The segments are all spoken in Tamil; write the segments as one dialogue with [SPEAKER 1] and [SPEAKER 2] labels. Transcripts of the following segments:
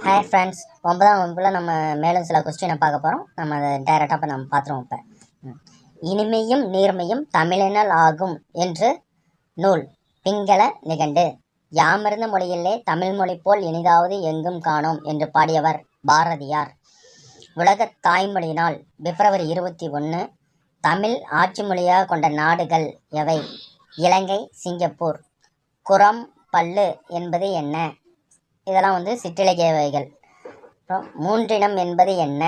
[SPEAKER 1] ஹாய் ஃப்ரெண்ட்ஸ், 9ஆம் வகுப்பில் நம்ம மேலும் சில கொஸ்டினை பார்க்க போகிறோம். நம்ம அதை டைரெக்டாக இப்போ நம்ம பார்த்துருவோம். இப்போ இனிமையும் நீர்மையும் தமிழினல் ஆகும் என்று நூல் பிங்கள நிகண்டு. யாமிருந்த மொழியிலே தமிழ் மொழி போல் இனிதாவது எங்கும் காணோம் என்று பாடியவர் பாரதியார். உலக தாய்மொழியினால் பிப்ரவரி 21 தமிழ் ஆட்சி மொழியாக கொண்ட நாடுகள் எவை? இலங்கை, சிங்கப்பூர். குரம் பல்லு என்பது என்ன? இதெல்லாம் சிற்றிலக்கிய வகைகள். அப்புறம் மூன்றினம் என்பது என்ன?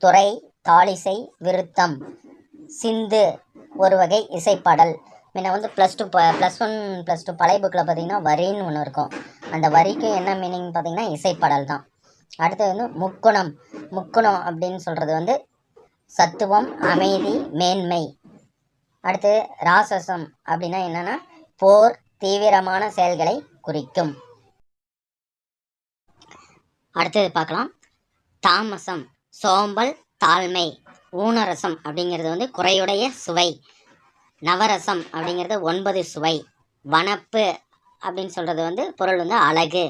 [SPEAKER 1] துறை, தாளிசை, விருத்தம். சிந்து ஒரு வகை இசைப்பாடல். முன்ன +1 +2 பழைய புக்கில் பார்த்தீங்கன்னா வரின்னு ஒன்று இருக்கும். அந்த வரிக்கு என்ன மீனிங் பார்த்தீங்கன்னா இசைப்பாடல் தான். அடுத்தது முக்குணம். முக்குணம் அப்படின்னு சொல்கிறது சத்துவம், அமைதி, மேன்மை. அடுத்து ராசசம் அப்படின்னா என்னன்னா போர், தீவிரமான செயல்களை குறிக்கும். அடுத்தது பார்க்கலாம். தாமசம் சோம்பல், தாழ்மை. ஊனரசம் அப்படிங்கிறது குறையுடைய சுவை. நவரசம் அப்படிங்கிறது 9 சுவை. வனப்பு அப்படின்னு சொல்கிறது பொருள் அழகு.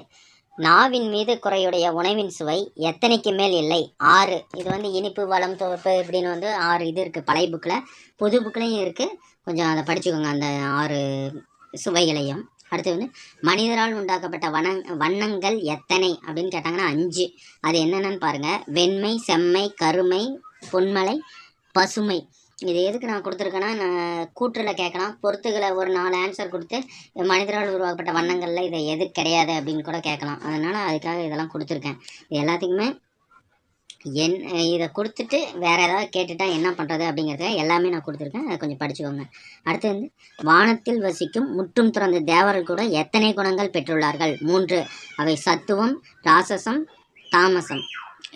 [SPEAKER 1] நாவின் மீது குறையுடைய உணவின் சுவை எத்தனைக்கு மேல் இல்லை? 6. இது இனிப்பு, வளம், துவப்பு இப்படின்னு 6 இது இருக்குது பழைய புக்கில். புது புக்கிலையும் இருக்குது. கொஞ்சம் அதை படிச்சுக்கோங்க அந்த 6 சுவைகளையும். அடுத்து மனிதரால் உண்டாக்கப்பட்ட வண்ணங்கள் எத்தனை அப்படின்னு கேட்டாங்கன்னா 5. அது என்னென்னு பாருங்கள். வெண்மை, செம்மை, கருமை, பொன்மலை, பசுமை. இது எதுக்கு நான் கொடுத்துருக்கேன்னா, நான் கூற்றில் கேட்கலாம். பொறுத்துகளை ஒரு 4 ஆன்சர் கொடுத்து மனிதரால் உருவாக்கப்பட்ட வண்ணங்களில் இதை எது கிடையாது அப்படின்னு கூட கேட்கலாம். அதனால் அதுக்காக இதெல்லாம் கொடுத்துருக்கேன். இது எல்லாத்துக்குமே இதை கொடுத்துட்டு வேறு ஏதாவது கேட்டுட்டா என்ன பண்ணுறது அப்படிங்கிறத எல்லாமே நான் கொடுத்துருக்கேன். அதை கொஞ்சம் படிச்சுக்கோங்க. அடுத்து வானத்தில் வசிக்கும் முற்றும் துறந்த தேவர்கள் கூட எத்தனை குணங்கள் பெற்றுள்ளார்கள்? 3. அவை சத்துவம், ராசசம், தாமசம்.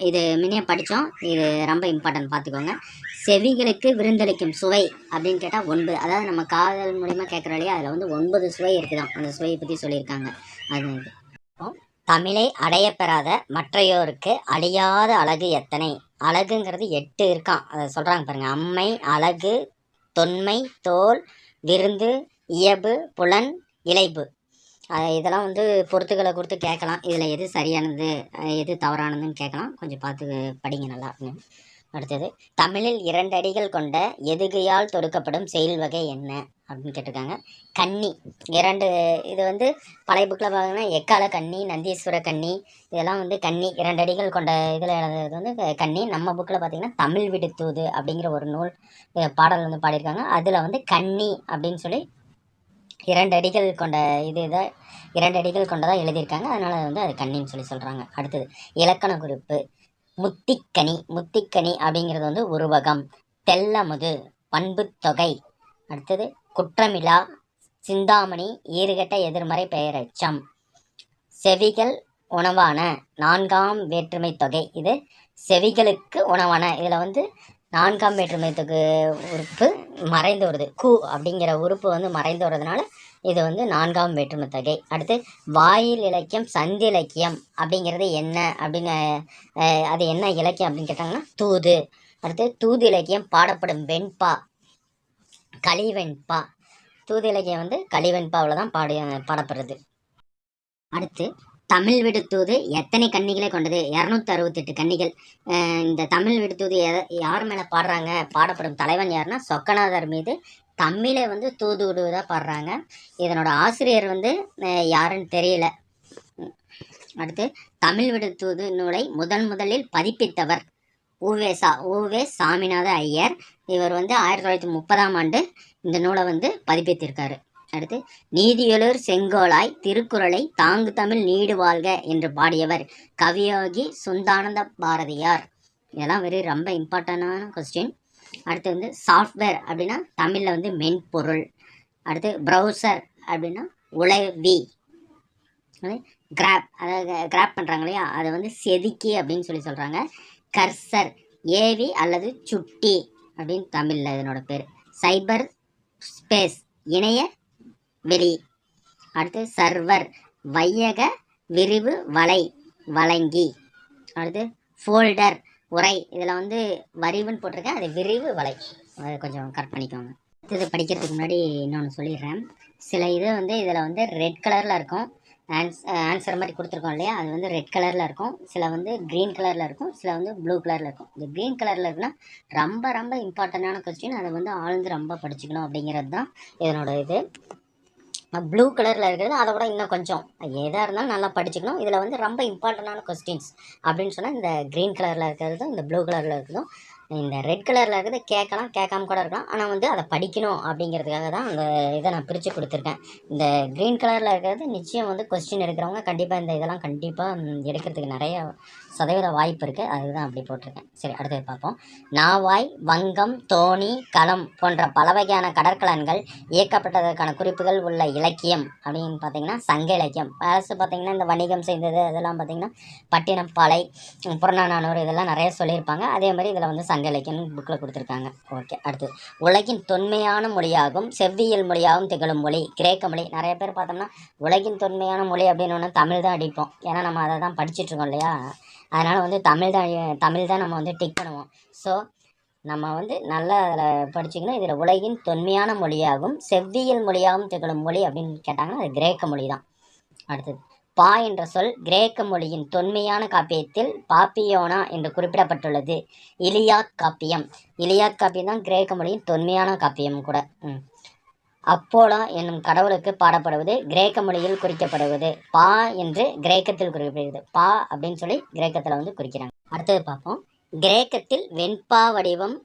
[SPEAKER 1] இது முன்னே படித்தோம். இது ரொம்ப இம்பார்ட்டன்ட், பார்த்துக்கோங்க. செவிகளுக்கு விருந்தளிக்கும் சுவை அப்படின்னு கேட்டால் 9. அதாவது நம்ம காதல் மூலிமா கேட்குறோம் இல்லையா, அதில் 9 சுவை இருக்குதான். அந்த சுவையை பற்றி சொல்லியிருக்காங்க. அது தமிழை அடையப்பெறாத மற்றையோருக்கு அழியாத அழகு எத்தனை? அழகுங்கிறது 8 இருக்கான். அதை சொல்கிறாங்க பாருங்கள். அம்மை, அழகு, தொன்மை, தோல், விருந்து, இயல்பு, புலன், இலைப்பு. இதெல்லாம் பொறுத்துக்களை கொடுத்து கேட்கலாம். இதில் எது சரியானது எது தவறானதுன்னு கேட்கலாம். கொஞ்சம் பார்த்து படிங்க நல்லா. அடுத்தது தமிழில் 2 அடிகள் கொண்ட எதுகையால் தொடுக்கப்படும் செயல் வகை என்ன அப்படின்னு கேட்டிருக்காங்க. கன்னி. 2 இது பழைய புக்கில் பார்த்தீங்கன்னா எக்கால கன்னி, நந்தீஸ்வர கன்னி. இதெல்லாம் கன்னி 2 அடிகள் கொண்ட இதில் எழுதுறது கன்னி. நம்ம புக்கில் பார்த்தீங்கன்னா தமிழ் விடுத்தூது அப்படிங்கிற ஒரு நூல் பாடல் பாடியிருக்காங்க. அதில் கன்னி அப்படின்னு சொல்லி 2 அடிகள் கொண்ட இதை 2 அடிகள் கொண்டதாக எழுதியிருக்காங்க. அதனால் அது கன்னின்னு சொல்லி சொல்கிறாங்க. அடுத்தது இலக்கண குறிப்பு. முத்திக்கனி. முத்திக்கனி அப்படிங்கிறது உருவகம். தெல்லமுது, பண்பு தொகை. அடுத்தது குற்றமிலா, சிந்தாமணி, ஈறுகட்ட எதிர்மறை பெயரெச்சம். செவிகள் உணவான 4ஆம் வேற்றுமை தொகை. இது செவிகளுக்கு உணவான. இதில் 4ஆம் வேற்றுமை தொகை உறுப்பு மறைந்து வருது. கு அப்படிங்கிற உறுப்பு மறைந்து வர்றதுனால இது 4ஆம் வேற்றுமை தொகை. அடுத்து வாயில் இலக்கியம், சந்தி இலக்கியம் அப்படிங்கிறது என்ன அப்படின்னு அது என்ன இலக்கியம் அப்படின்னு கேட்டாங்கன்னா தூது. அடுத்து தூது இலக்கியம் பாடப்படும் வெண்பா களிவெண்பா. தூது இலக்கியம் களிவெண்பாவில் தான் பாடப்படுறது. அடுத்து தமிழ் விடுத்தூது எத்தனை கன்னிகளை கொண்டது? 268 கன்னிகள். இந்த தமிழ் விடுத்தூது யார் மேலே பாடுறாங்க? பாடப்படும் தலைவன் யாருன்னா சொக்கநாதர் மீது தமிழை தூது விடுவதாக பாடுறாங்க. இதனோட ஆசிரியர் யாருன்னு தெரியல. அடுத்து தமிழ் விடுத்தூது நூலை முதலில் பதிப்பித்தவர் உவே சாமிநாத ஐயர். இவர் 1930ஆம் ஆண்டு இந்த நூலை பதிப்பித்திருக்காரு. அடுத்து நீதியொலூர் செங்கோலாய் திருக்குறளை தாங்கு தமிழ் நீடு வாழ்க என்று பாடியவர் கவியோகி சுந்தானந்த பாரதியார். இதெல்லாம் ரொம்ப இம்பார்ட்டண்டான கொஸ்டின். அடுத்து சாஃப்ட்வேர் அப்படின்னா தமிழில் மென்பொருள். அடுத்து ப்ரௌசர் அப்படின்னா உளவி. கிராப், அதாவது கிராப் பண்ணுறாங்க இல்லையா, அதை செதுக்கி அப்படின்னு சொல்லி சொல்கிறாங்க. கர்சர் ஏவி அல்லது சுட்டி அப்படின்னு தமிழில் இதனோட பேர். சைபர் ஸ்பேஸ் இணைய வெளி. அடுத்து சர்வர் வையக விரிவு வலை வழங்கி. அடுத்து ஃபோல்டர் உரை. இதில் வரிவுன்னு போட்டிருக்கேன், அது விரிவு வலை. அதை கொஞ்சம் கரெக்ட் பண்ணிக்கோங்க. இது படிக்கிறதுக்கு முன்னாடி இன்னொன்று சொல்லிடுறேன். சில இது இதில் ரெட் கலரில் இருக்கும். ஆன்சர் மாதிரி கொடுத்துருக்கோம் இல்லையா, அது வந்து ரெட் கலரில் இருக்கும், சில வந்து க்ரீன் கலரில் இருக்கும், சில வந்து ப்ளூ கலரில் இருக்கும். இந்த க்ரீன் கலரில் இருக்குன்னா ரொம்ப ரொம்ப இம்பார்ட்டண்ட்டான கொஸ்டின், அதை வந்து ஆழ்ந்து ரொம்ப படிச்சுக்கணும் அப்படிங்கிறது தான் இதனோட இது. ப்ளூ கலரில் இருக்கிறது அதை விட இன்னும் கொஞ்சம் எதாக இருந்தாலும் நல்லா படிச்சுக்கணும். இதில் வந்து ரொம்ப இம்பார்ட்டண்டான கொஸ்டின்ஸ் அப்படின்னு சொன்னால் இந்த க்ரீன் கலரில் இருக்கிறதும் இந்த ப்ளூ கலரில் இருக்கிறதும். இந்த ரெட் கலரில் இருக்கிறது கேட்கலாம், கேட்காம கூட இருக்கலாம், ஆனால் வந்து அதை படிக்கணும் அப்படிங்கிறதுக்காக தான் அந்த இதை நான் பிரித்து கொடுத்துருக்கேன். இந்த க்ரீன் கலரில் இருக்கிறது நிச்சயம் வந்து கொஸ்டின் எடுக்கிறவங்க கண்டிப்பாக இந்த இதெல்லாம் கண்டிப்பாக எடுக்கிறதுக்கு நிறைய சதவீத வாய்ப்பு இருக்குது, அதுதான் அப்படி போட்டிருக்கேன். சரி, அடுத்தது பார்ப்போம். நாவாய், வங்கம், தோணி, களம் போன்ற பல வகையான கடற்கலன்கள் இயக்கப்பட்டதற்கான குறிப்புகள் உள்ள இலக்கியம் அப்படின்னு பார்த்தீங்கன்னா சங்க இலக்கியம். ஃபர்ஸ்ட் பார்த்தீங்கன்னா இந்த வணிகம் செய்தது அதெல்லாம் பார்த்தீங்கன்னா பட்டினம், பாலை, புறநானூறு இதெல்லாம் நிறைய சொல்லியிருப்பாங்க. அதே மாதிரி இதில் வந்து சங்க இலக்கியம் புக்கில் கொடுத்துருக்காங்க. ஓகே, அடுத்து உலகின் தொன்மையான மொழியாகும் செவ்வியல் மொழியாகவும் திகழும் மொழி கிரேக்க மொழி. நிறைய பேர் பார்த்தோம்னா உலகின் தொன்மையான மொழி அப்படின்னு ஒன்று தமிழ் தான் அடிப்போம், ஏன்னா நம்ம அதை தான் படிச்சுட்ருக்கோம் இல்லையா, அதனால் வந்து தமிழ் தான் நம்ம வந்து டிக் பண்ணுவோம். ஸோ நம்ம வந்து நல்லா அதில் படிச்சிக்கணும். இதில் உலகின் தொன்மையான மொழியாகும் செவ்வியல் மொழியாகவும் திகழும் மொழி அப்படின்னு கேட்டாங்கன்னா அது கிரேக்க மொழி தான். அடுத்தது பா என்ற சொல் கிரேக்க மொழியின் தொன்மையான காப்பியத்தில் பாப்பியோனா என்று குறிப்பிடப்பட்டுள்ளது. இலியாத் காப்பியம். இலியாத் காப்பியம் தான் கிரேக்க மொழியின் தொன்மையான காப்பியம் கூட. அப்போலா என்னும் கடவுளுக்கு பாடப்படுவது கிரேக்க மொழியில் குறிக்கப்படுவது பா என்று கிரேக்கத்தில் குறிப்பிடுகிறது. பா அப்படின்னு சொல்லி கிரேக்கத்தில் வந்து குறிக்கிறாங்க. அடுத்தது பார்ப்போம். கிரேக்கத்தில் வெண்பா வடிவம்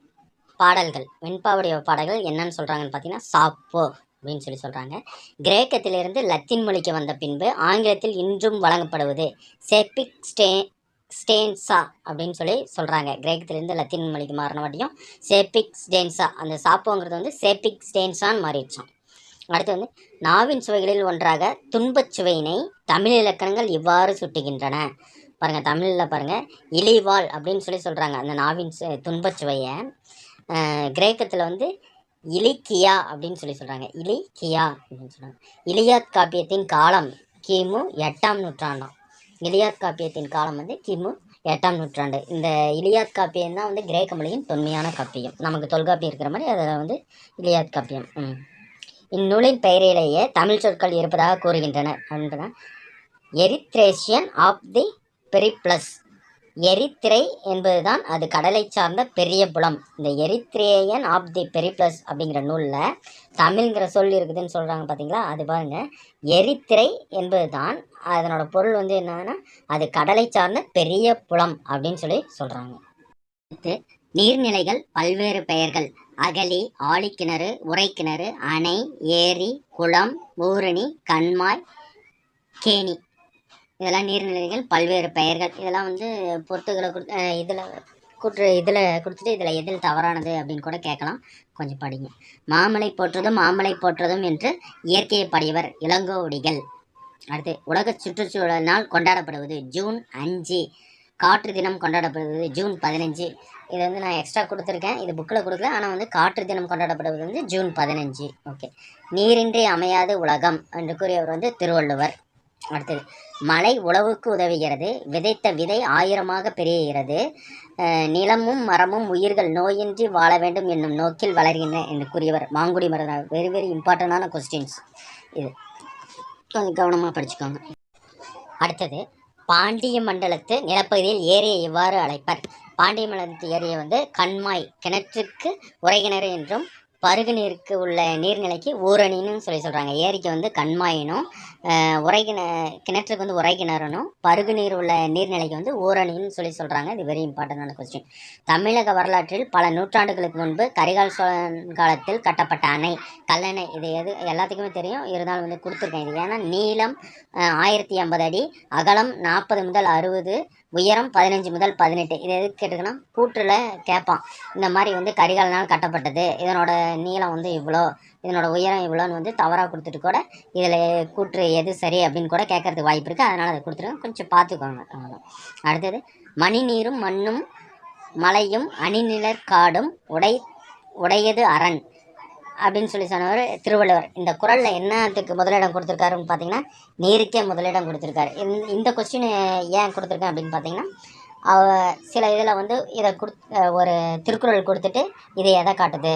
[SPEAKER 1] பாடல்கள். வெண்பா வடிவ பாடல்கள் என்னன்னு சொல்கிறாங்கன்னு பார்த்தீங்கன்னா சாப்போ அப்படின்னு சொல்லி சொல்கிறாங்க. கிரேக்கத்திலிருந்து லத்தீன் மொழிக்கு வந்த பின்பு ஆங்கிலத்தில் இன்றும் வழங்கப்படுவது செப்பிக் ஸ்டேன்சா அப்படின்னு சொல்லி சொல்கிறாங்க. கிரேக்கத்திலேருந்து லத்தீன் மொழிக்கு மாறின வாட்டியும் செப்பிக் ஸ்டேன்சா, அந்த சாப்போங்கிறது வந்து செப்பிக் ஸ்டேன்சான்னு மாறிடுச்சோம். அடுத்து வந்து நாவின் சுவைகளில் ஒன்றாக துன்பச் சுவையினை தமிழ் இலக்கணங்கள் இவ்வாறு சுட்டுகின்றன. பாருங்கள், தமிழில் பாருங்கள் இலிவால் அப்படின்னு சொல்லி சொல்கிறாங்க அந்த நாவின் துன்பச் சுவையை. கிரேக்கத்தில் வந்து இலிக்கியா அப்படின்னு சொல்லி சொல்கிறாங்க. இலிக்கியா அப்படின்னு சொல்கிறாங்க. இலியாத் காப்பியத்தின் காலம் கிமு 8ஆம் நூற்றாண்டாம். இலியாத் காப்பியத்தின் காலம் வந்து கிமு 8ஆம் நூற்றாண்டு. இந்த இலியாத் காப்பியம் தான் வந்து கிரேக்க மொழியின் தொன்மையான காப்பியம். நமக்கு தொல்காப்பியம் இருக்கிற மாதிரி அதில் வந்து இலியாத் காப்பியம். இந்நூலின் பெயரிலேயே தமிழ் சொற்கள் இருப்பதாக கூறுகின்றனர். அப்படின்னா எரித்ரேஷியன் ஆஃப் தி பெரிப்ளஸ். எரித்திரை என்பதுதான் அது கடலை சார்ந்த பெரிய புலம். இந்த எரித்ரேயன் ஆஃப் தி பெரிப்ளஸ் அப்படிங்கிற நூலில் தமிழ்ங்கிற சொல் இருக்குதுன்னு சொல்கிறாங்க பார்த்தீங்களா, அது பாருங்கள். எரித்திரை என்பது தான் அதனோட பொருள் வந்து என்னன்னா அது கடலை சார்ந்த பெரிய புலம் அப்படின்னு சொல்லி சொல்கிறாங்க. அடுத்து நீர்நிலைகள் பல்வேறு பெயர்கள். அகழி, ஆழிக்கிணறு, உறைக்கிணறு, அணை, ஏரி, குளம், ஊரணி, கண்மாய், கேணி, இதெல்லாம் நீர்நிலைகள் பல்வேறு பெயர்கள். இதெல்லாம் வந்து பொறுத்துகளை இதில் கொடுத்துட்டு இதில் எதில் தவறானது அப்படின்னு கூட கேட்கலாம், கொஞ்சம் படிங்க. மாமலை போற்றதும் மாமலை போற்றதும் என்று இயற்கையை பாடியவர் இளங்கோவடிகள். அடுத்து உலக சுற்றுச்சூழல் நாள் கொண்டாடப்படுவது ஜூன் 5. காற்று தினம் கொண்டாடப்படுவது ஜூன் 15. இதை வந்து நான் எக்ஸ்ட்ரா கொடுத்துருக்கேன், இது புக்கில் கொடுக்கல, ஆனால் வந்து காற்று தினம் கொண்டாடப்படுவது வந்து ஜூன் 15. ஓகே. நீரின்றி அமையாது உலகம் என்று கூறியவர் வந்து திருவள்ளுவர். அடுத்தது மழை உழவுக்கு உதவுகிறது, விதைத்த விதை 1000ஆக பெருகிறது, நிலமும் மரமும் உயிர்கள் நோயின்றி வாழ வேண்டும் என்னும் நோக்கில் வளர்கின்றன என்று கூறியவர் மாங்குடி மருதனார். வெரி வெரி இம்பார்ட்டண்டான கொஸ்டின்ஸ், இது கொஞ்சம் கவனமாக படிச்சுக்கோங்க. அடுத்தது பாண்டிய மண்டலத்து நிலப்பகுதியில் ஏரியை இவ்வாறு அழைப்பர். பாண்டிய மண்டலத்து ஏரியை வந்து கண்மாய், கிணற்றுக்கு உறைகிணறு என்றும் பருகு நீருக்கு உள்ள நீர்நிலைக்கு ஊரணின்னு சொல்லி சொல்கிறாங்க. ஏரிக்கு வந்து கண்மாயினும் கிணற்றுக்கு வந்து உறைகிணறுனும் பருகு நீர் உள்ள நீர்நிலைக்கு வந்து ஊரணின்னு சொல்லி சொல்கிறாங்க. இது வெரி இம்பார்ட்டண்டான கொஸ்டின். தமிழக வரலாற்றில் பல நூற்றாண்டுகளுக்கு முன்பு கரிகால் சோழன் காலத்தில் கட்டப்பட்ட அணை கல்லணை. இது எல்லாத்துக்குமே தெரியும், இருந்தாலும் வந்து கொடுத்துருக்கேன். இது ஏன்னா நீளம் 1050 அடி, அகலம் 40 முதல் 60, உயரம் 15 முதல் 18. இது எதுக்கு கேட்டுக்குன்னா கூற்றில் கேட்பான், இந்த மாதிரி வந்து கரிகாலனால் கட்டப்பட்டது, இதனோட நீளம் வந்து இவ்வளோ, இதனோட உயரம் இவ்வளோன்னு வந்து தவறாக கொடுத்துட்டு கூட இதில் கூற்று எது சரி அப்படின்னு கூட கேட்கறதுக்கு வாய்ப்பு இருக்குது, அதனால் அதை கொடுத்துருக்கேன், கொஞ்சம் பார்த்துக்கோங்க. அடுத்தது மணி நீரும் மண்ணும் மலையும் அணிநிழற் காடும் உடையது அரண் அப்படின்னு சொல்லி சொன்னவர் திருவள்ளுவர். இந்த குறளில் என்னத்துக்கு முதலிடம் கொடுத்துருக்காருன்னு பார்த்தீங்கன்னா நீருக்கே முதலிடம் கொடுத்துருக்காரு. இந்த கொஸ்டின் ஏன் கொடுத்துருக்கேன் அப்படின்னு பார்த்தீங்கன்னா சில இதில் வந்து இதை ஒரு திருக்குறள் கொடுத்துட்டு இது எதை காட்டுது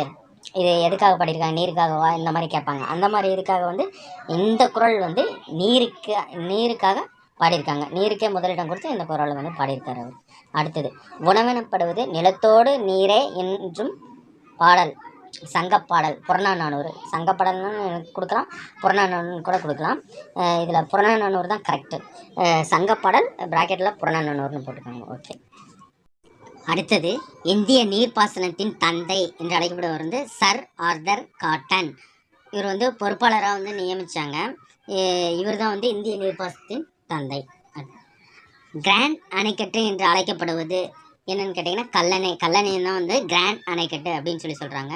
[SPEAKER 1] இது எதுக்காக பாடியிருக்காங்க, நீருக்காகவா, இந்த மாதிரி கேட்பாங்க. அந்த மாதிரி இதுக்காக வந்து இந்த குறள் வந்து நீருக்காக பாடியிருக்காங்க. நீருக்கே முதலிடம் கொடுத்து இந்த குறளை வந்து பாடியிருக்காரு அவர். அடுத்தது, உணவெனப்படுவது நிலத்தோடு நீரே என்றும் பாடல். சங்கப்பாடல் புறநானூறு. சங்கப்பாடல்னு கொடுக்கலாம், புறநானூறு கூட கொடுக்கலாம். இதில் புறநானூறு தான் கரெக்டு. சங்கப்பாடல் ப்ராக்கெட்டில் புறநானூறுன்னு போட்டுக்கோங்க. ஓகே. அடுத்தது, இந்திய நீர்ப்பாசனத்தின் தந்தை என்று அழைக்கப்படுவர் வந்து சர் ஆர்தர் காட்டன். இவர் வந்து பொறுப்பாளராக வந்து நியமித்தாங்க. இவர் தான் வந்து இந்திய நீர்ப்பாசனத்தின் தந்தை. கிராண்ட் அணைக்கட்டு என்று அழைக்கப்படுவது என்னன்னு கேட்டிங்கன்னா கல்லணை. கல்லணை தான் வந்து கிராண்ட் அணைக்கட்டு அப்படின்னு சொல்கிறாங்க.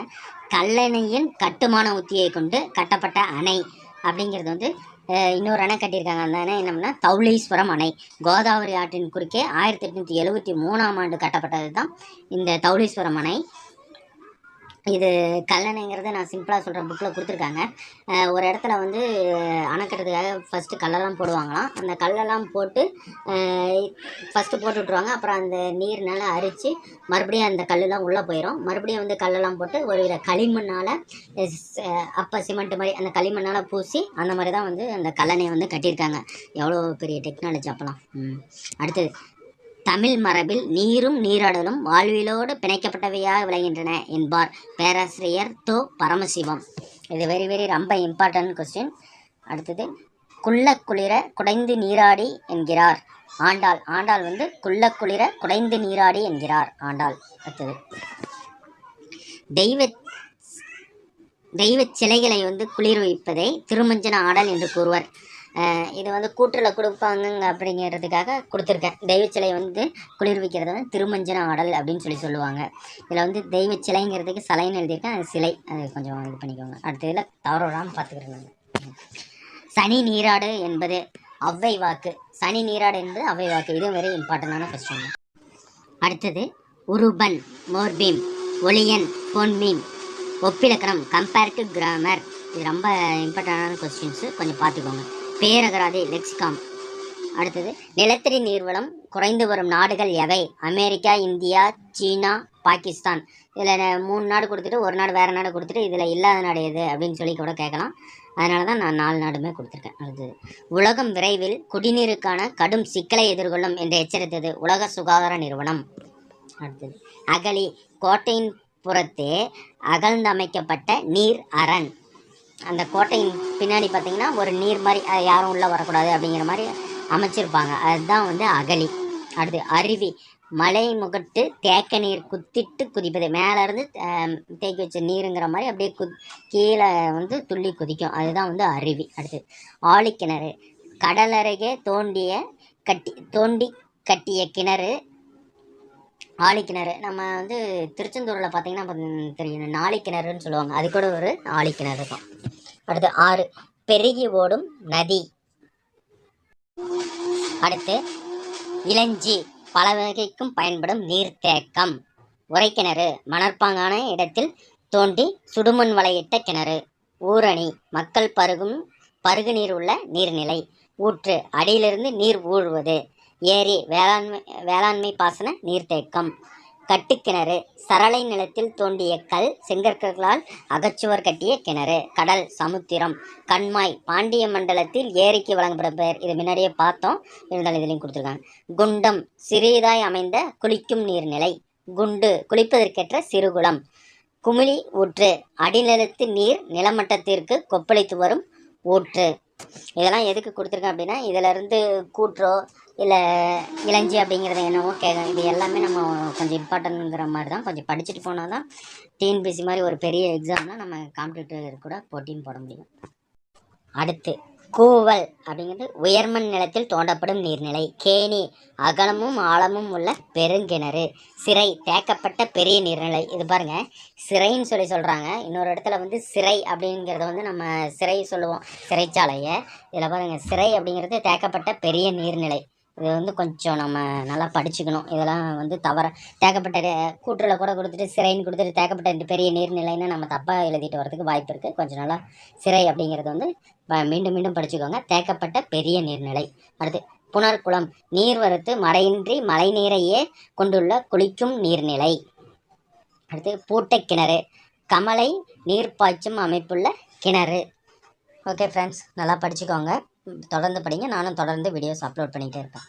[SPEAKER 1] கல்லணையின் கட்டுமான உத்தியை கொண்டு கட்டப்பட்ட அணை அப்படிங்கிறது வந்து இன்னொரு அணை கட்டியிருக்காங்க. அந்த அணை என்னம்னா தௌலீஸ்வரம் அணை. கோதாவரி ஆற்றின் குறுக்கே 1873ஆம் ஆண்டு கட்டப்பட்டது தான் இந்த தௌலீஸ்வரம் அணை. இது கல்லணைங்கிறத நான் சிம்பிளாக சொல்கிறேன், புக்கில் கொடுத்துருக்காங்க. ஒரு இடத்துல வந்து அணை கட்டுறதுக்காக ஃபஸ்ட்டு கல்லெல்லாம் போடுவாங்களாம். அந்த கல்லெல்லாம் போட்டு ஃபஸ்ட்டு போட்டு விட்ருவாங்க. அப்புறம் அந்த நீர்னால் அரித்து மறுபடியும் அந்த கல்லெலாம் உள்ளே போயிடும். மறுபடியும் வந்து கல்லெல்லாம் போட்டு ஒரு வித களிமண்ணால் அப்போ சிமெண்ட் மாதிரி அந்த களிமண்ணால் பூசி அந்த மாதிரி தான் வந்து அந்த கல்லணையை வந்து கட்டியிருக்காங்க. எவ்வளோ பெரிய டெக்னாலஜி அப்போலாம். அடுத்தது, தமிழ் மரபில் நீரும் நீராடலும் வாழ்விலோடு பிணைக்கப்பட்டவையாக விளைகின்றன என்பார் பேராசிரியர் தோ பரமசிவம். இது வெரி வெரி ரொம்ப இம்பார்ட்டன்ட் கொஸ்டின். அடுத்தது, குள்ள குளிர குடைந்து நீராடி என்கிறார் ஆண்டாள். ஆண்டாள் வந்து குள்ள குளிர குடைந்து நீராடி என்கிறார் ஆண்டாள். அடுத்தது, தெய்வ சிலைகளை வந்து குளிர்விப்பதை திருமஞ்சன ஆடல் என்று கூறுவர். இது வந்து கூற்றில் கொடுப்பாங்க அப்படிங்கிறதுக்காக கொடுத்துருக்கேன். தெய்வ சிலை வந்து குளிர்விக்கிறது வந்து திருமஞ்சன ஆடல் அப்படின்னு சொல்லுவாங்க. இதில் வந்து தெய்வ சிலைங்கிறதுக்கு சிலைன்னு எழுதியிருக்கேன், அது சிலை, அது கொஞ்சம் இது பண்ணிக்கோங்க. அடுத்த இதில் தவறாமல் பார்த்துக்கிறேன். சனி நீராடு என்பது அவ்வை வாக்கு. சனி நீராடு என்பது அவ்வை வாக்கு. இது வெரி இம்பார்ட்டண்டான கொஸ்டின். அடுத்தது, உருபன், மோர்பீம், ஒளியன், பொன்மீம், ஒப்பிலக்கணம், கம்பேரிட்டிவ் கிராமர். இது ரொம்ப இம்பார்ட்டண்டான கொஸ்டின்ஸு, கொஞ்சம் பார்த்துக்கோங்க. பேரகராதி, லெக்சிகாம். அடுத்தது, நிலத்தடி நீர்வளம் குறைந்து வரும் நாடுகள் எவை? அமெரிக்கா, இந்தியா, சீனா, பாகிஸ்தான். இதில் 3 நாடு கொடுத்துட்டு ஒரு நாடு வேறு நாடு கொடுத்துட்டு இதில் இல்லாத நாடு எது அப்படின்னு சொல்லி கூட கேட்கலாம். அதனால தான் நான் 4 நாடுமே கொடுத்துருக்கேன். அடுத்தது, உலகம் விரைவில் குடிநீருக்கான கடும் சிக்கலை எதிர்கொள்ளும் என்று எச்சரித்தது உலக சுகாதார நிறுவனம். அடுத்தது, அகழி, கோட்டையின் புறத்தே அகழ்ந்தமைக்கப்பட்ட நீர் அரண். அந்த கோட்டையின் பின்னாடி பார்த்திங்கன்னா ஒரு நீர் மாதிரி, அது யாரும் உள்ளே வரக்கூடாது அப்படிங்கிற மாதிரி அமைச்சிருப்பாங்க. அதுதான் வந்து அகழி. அடுத்து, அருவி, மலை முகட்டு தேக்க நீர் குத்திட்டு குதிப்பது. மேலேருந்து தேக்கி வச்ச நீருங்கிற மாதிரி அப்படியே கீழே வந்து துள்ளி குதிக்கும், அதுதான் வந்து அருவி. அடுத்து, ஆழிக்கிணறு, கடலருகே தோண்டி கட்டிய கிணறு ஆழிக்கிணறு. நம்ம வந்து திருச்செந்தூரில் பார்த்திங்கன்னா தெரியும், நாழிக்கிணறுன்னு சொல்லுவாங்க, அது கூட ஒரு ஆழிக்கிணறு தான். அடுத்து, 6 பெருகி ஓடும் நதி. அடுத்து, இளஞ்சி, பல வகைக்கும் பயன்படும் நீர்த்தேக்கம். உறைக்கிணறு, மணற்பாங்கான இடத்தில் தோண்டி சுடுமண் வலையிட்ட கிணறு. ஊரணி, மக்கள் பருகு நீர் உள்ள நீர்நிலை. ஊற்று, அடியிலிருந்து நீர் ஊழுவது. ஏரி, வேளாண்மை பாசன நீர்த்தேக்கம். கட்டுக்கிணறு, சரளை நிலத்தில் தோண்டிய கல் செங்கற்களால் அகச்சுவர் கட்டிய கிணறு. கடல், சமுத்திரம். கண்மாய், பாண்டிய மண்டலத்தில் ஏரிக்கு வழங்கப்படும் பெயர். இது முன்னாடியே பார்த்தோம், இருந்தாலும் இதுலையும் கொடுத்துருக்காங்க. குண்டம், சிறிதாய் அமைந்த குளிக்கும் நீர்நிலை. குண்டு, குளிப்பதற்கேற்ற சிறுகுளம். குமிழி ஊற்று, அடிநிலத்து நீர் நிலமட்டத்திற்கு கொப்பளித்து வரும் ஊற்று. இதெல்லாம் எதுக்கு கொடுத்துருக்கேன் அப்படின்னா, இதிலேருந்து கூற்றோ இல்லை இளஞ்சி அப்படிங்கிறது என்னவோ இது எல்லாமே நம்ம கொஞ்சம் இம்பார்ட்டன்ங்கிற மாதிரி தான். கொஞ்சம் படிச்சுட்டு போனால் தான் டிஎன்பிஎஸ்சி மாதிரி ஒரு பெரிய எக்ஸாம்னால் நம்ம காம்படிட்டர் கூட போட்டின்னு போட முடியும். அடுத்து, கூவல் அப்படிங்கிறது உயர்மண் நிலத்தில் தோண்டப்படும் நீர்நிலை. கேணி, அகலமும் ஆழமும் உள்ள பெருங்கிணறு. சிறை, தேக்கப்பட்ட பெரிய நீர்நிலை. இது பாருங்கள், சிறைன்னு சொல்கிறாங்க. இன்னொரு இடத்துல வந்து சிறை அப்படிங்கிறத வந்து நம்ம சிறை சொல்லுவோம், சிறைச்சாலையை. இதில் பாருங்கள், சிறை அப்படிங்கிறது தேக்கப்பட்ட பெரிய நீர்நிலை. இது வந்து கொஞ்சம் நம்ம நல்லா படிச்சுக்கணும். இதெல்லாம் வந்து தேக்கப்பட்ட கூற்றில் கூட கொடுத்துட்டு சிறைன்னு கொடுத்துட்டு தேக்கப்பட்ட பெரிய நீர்நிலைன்னு நம்ம தப்பாக எழுதிட்டு வரதுக்கு வாய்ப்பு இருக்குது. கொஞ்சம் நல்லா சிறை அப்படிங்கிறது வந்து மீண்டும் மீண்டும் படிச்சுக்கோங்க. தேக்கப்பட்ட பெரிய நீர்நிலை. அடுத்து, புனர்குளம், நீர்வரத்து மழையின்றி மழை நீரையே கொண்டுள்ள குளிக்கும் நீர்நிலை. அடுத்து, பூட்டை கிணறு, கமலை நீர் பாய்ச்சும் அமைப்புள்ள கிணறு. ஓகே ஃப்ரெண்ட்ஸ், நல்லா படிச்சுக்கோங்க. தொடர்ந்து படிங்க. நானும் தொடர்ந்து வீடியோஸ் அப்லோட் பண்ணிகிட்டே இருப்பேன்.